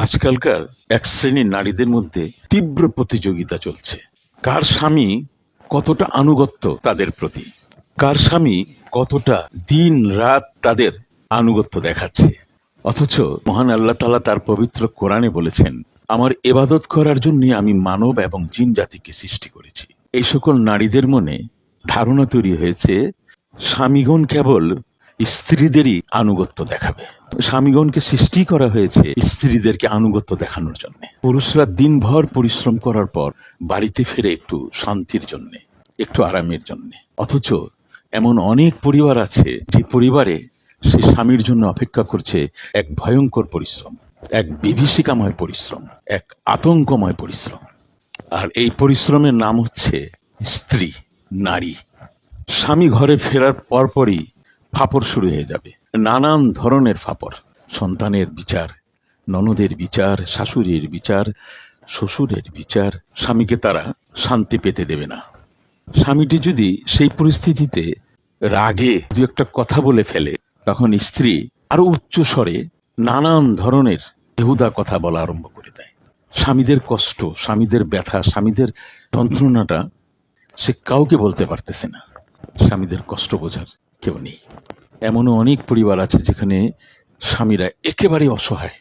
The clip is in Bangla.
আজকালকার এক শ্রেণীর নারীদের মধ্যে তীব্র প্রতিযোগিতা চলছে। কার স্বামী কতটা আনুগত্য তাদের প্রতি, কার স্বামী কতটা দিন রাত তাদের আনুগত্য দেখাচ্ছে। অথচ মহান আল্লাহ তাআলা তার পবিত্র কোরআনে বলেছেন, আমার ইবাদত করার জন্য আমি মানব এবং জিন জাতিকে সৃষ্টি করেছি। এই সকল নারীদের মনে ধারণা তৈরি হয়েছে স্বামীগণ কেবল স্ত্রীদেরই আনুগত্য দেখাবে। স্বামীগণকে সৃষ্টি করা হয়েছে স্ত্রীদেরকে আনুগত্য দেখানোর জন্য। পুরুষরা দিনভর পরিশ্রম করার পর বাড়িতে ফিরে একটু শান্তির জন্য, একটু আরামের জন্য। অথচ এমন অনেক পরিবার আছে যে পরিবারে সে স্বামীর জন্য অপেক্ষা করছে এক ভয়ঙ্কর পরিশ্রম, এক বিভীষিকাময় পরিশ্রম, এক আতঙ্কময় পরিশ্রম। আর এই পরিশ্রমের নাম হচ্ছে স্ত্রী, নারী। স্বামী ঘরে ফেরার পরপরই ফাপড় শুরু হয়ে যাবে, নানান ধরনের ফাপড়। সন্তানের বিচার, ননদের বিচার, শাশুড়ির বিচার, শ্বশুরের বিচার। স্বামীকে তারা শান্তি পেতে দেবে না। স্বামীটি যদি সেই পরিস্থিতিতে রাগে দু একটা কথা বলে ফেলে, তখন স্ত্রী আরো উচ্চ স্বরে নানান ধরনের বেহুদা কথা বলা আরম্ভ করে দেয়। স্বামীদের কষ্ট, স্বামীদের ব্যথা, স্বামীদের যন্ত্রণাটা সে কাউকে বলতে পারতেছে না। স্বামীদের কষ্ট বোঝার কেউ নেই। এমনও অনেক পরিবার আছে যেখানে স্বামীরা একেবারে অসহায়,